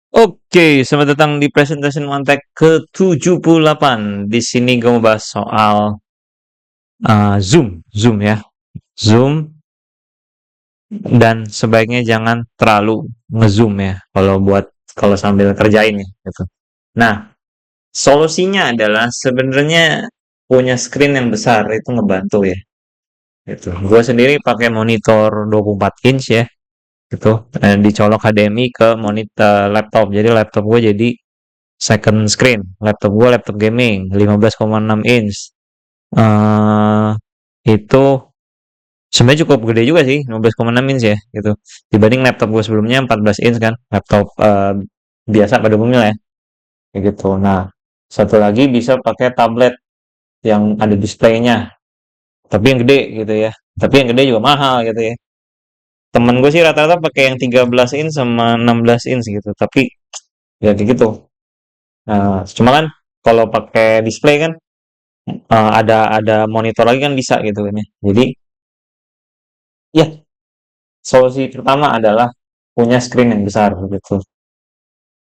Oke, selamat datang di Presentation Mantek ke-78. Di sini gue mau bahas soal Zoom ya. Zoom dan sebaiknya jangan terlalu nge-zoom ya kalau sambil kerjain ya gitu. Nah, solusinya adalah sebenarnya punya screen yang besar itu ngebantu ya. Gitu. Gue sendiri pakai monitor 24 inch ya gitu. Dicolok HDMI ke monitor laptop. Jadi laptop gue jadi second screen. Laptop gue laptop gaming 15,6 inch. eh itu sebenarnya cukup gede juga sih, 15,6 inch ya gitu. Dibanding laptop gue sebelumnya 14 inch kan, laptop biasa pada umumnya lah ya, kayak gitu. Nah, satu lagi bisa pakai tablet yang ada displaynya, tapi yang gede gitu ya. Tapi yang gede juga mahal gitu ya. Temen gue sih rata-rata pakai yang 13 inch sama 16 inch gitu, tapi ya kayak gitu. Nah, cuma kan kalau pakai display kan ada monitor lagi kan bisa gitu kan ya. Jadi ya solusi pertama adalah punya screen yang besar gitu.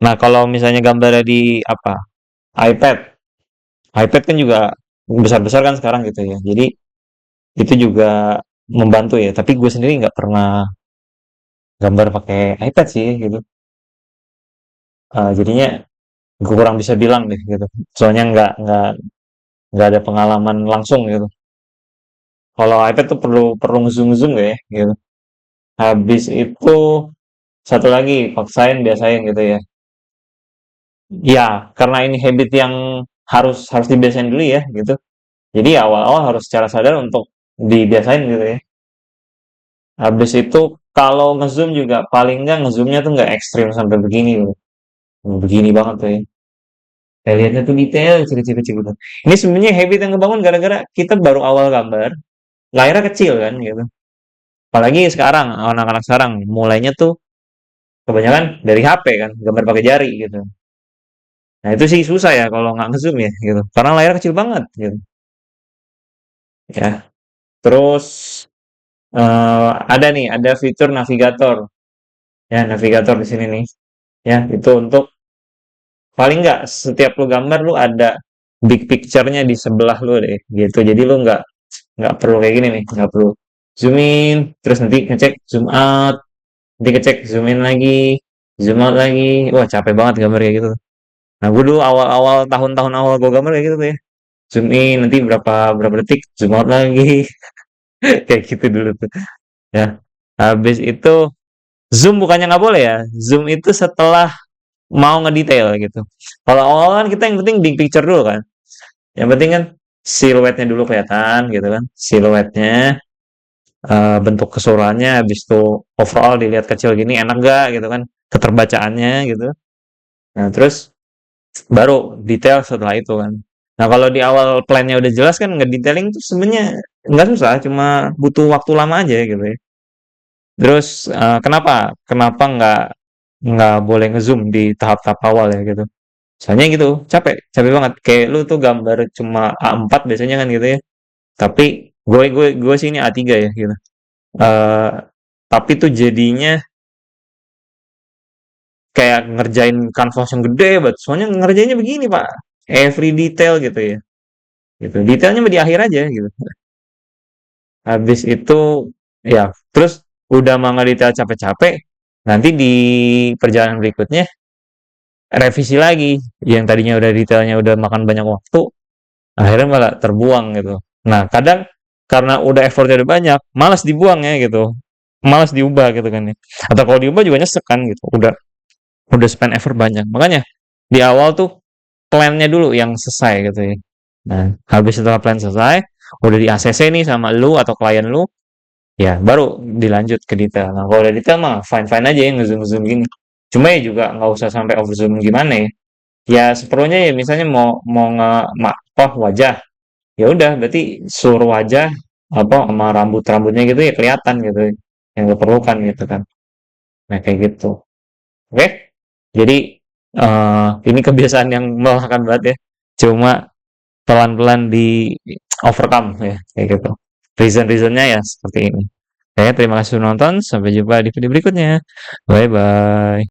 Nah, kalau misalnya gambarnya di apa? iPad. iPad kan juga besar-besar kan sekarang gitu ya. Jadi itu juga membantu ya. Tapi gue sendiri nggak pernah gambar pakai iPad sih gitu. Jadinya gue kurang bisa bilang deh gitu. Soalnya nggak ada pengalaman langsung gitu. Kalau iPad tuh perlu perlu ngezoom gak ya gitu. Habis itu satu lagi paksain biasain gitu ya. Ya, karena ini habit yang harus harus dibiasain dulu ya gitu. Jadi awal-awal harus secara sadar untuk dibiasain gitu ya. Habis itu kalau ngezoom juga paling nggak ngezoomnya tuh nggak ekstrim sampai begini loh. Begini banget tuh ya. Saya lihatnya tuh detail kecil-kecil gitu. Ini sebenarnya habit yang kebangun gara-gara kita baru awal gambar, layarnya kecil kan gitu. Apalagi sekarang anak-anak sekarang mulainya tuh kebanyakan dari HP kan, gambar pakai jari gitu. Nah itu sih susah ya kalau nggak ngezoom ya gitu. Karena layar kecil banget gitu. Ya. Terus ada nih, ada fitur navigator. Ya, navigator di sini nih. Ya, itu untuk paling nggak setiap lu gambar lu ada big picture-nya di sebelah lu deh, gitu. Jadi lu nggak perlu kayak gini nih, nggak perlu zoom in, terus nanti ngecek zoom out, nanti ngecek zoom in lagi, zoom out lagi. Wah, capek banget gambar kayak gitu. Nah, gue dulu awal-awal tahun-tahun awal gue gambar kayak gitu tuh ya. Zoom in nanti berapa berapa detik, zoom out lagi, kayak gitu dulu tuh. Ya, habis itu zoom bukannya nggak boleh ya. Zoom itu setelah mau ngedetail gitu. Kalau awal kan kita yang penting big picture dulu kan. Yang penting kan siluetnya dulu kelihatan gitu kan. Siluetnya, bentuk keseluruhannya, habis itu overall dilihat kecil gini enak gak gitu kan. Keterbacaannya gitu. Nah, terus baru detail setelah itu kan. Nah, kalau di awal plannya udah jelas kan ngedetailing tuh sebenarnya nggak susah, cuma butuh waktu lama aja gitu ya. Terus kenapa? Kenapa nggak boleh ngezoom di tahap-tahap awal ya gitu? Soalnya gitu, capek, capek banget. Kayak lu tuh gambar cuma A4 biasanya kan gitu ya. Tapi gue sih ini A3 ya gitu. Eh tapi tuh jadinya kayak ngerjain kanvas yang gede banget. Soalnya ngerjainnya begini, Pak. Every detail gitu ya. Gitu. Detailnya mah di akhir aja gitu. Habis itu ya, terus udah mau ngedetail capek-capek, nanti di perjalanan berikutnya revisi lagi. Yang tadinya udah detailnya udah makan banyak waktu, akhirnya malah terbuang gitu. Nah, kadang karena udah effortnya udah banyak, malas dibuang ya gitu. Malas diubah gitu kan ya. Atau kalau diubah juga nyesek kan gitu. Udah spend effort banyak. Makanya di awal tuh plannya dulu yang selesai gitu ya. Nah, habis setelah plan selesai, udah di ACC nih sama lu atau klien lu, ya baru dilanjut ke detail. Nah, kalau udah detail mah fine-fine aja ya ngezoom-zoom gini. Cuma ya juga nggak usah sampai overzoom gimana ya. Ya seperlunya ya misalnya mau mau nge apa wajah, ya udah berarti seluruh wajah apa sama rambut-rambutnya gitu ya kelihatan gitu yang diperlukan gitu kan. Nah kayak gitu. Oke, jadi ini kebiasaan yang melelahkan banget ya. Cuma pelan-pelan di overcome ya kayak gitu. Reason-reasonnya ya seperti ini. Oke, terima kasih sudah nonton. Sampai jumpa di video berikutnya. Bye bye.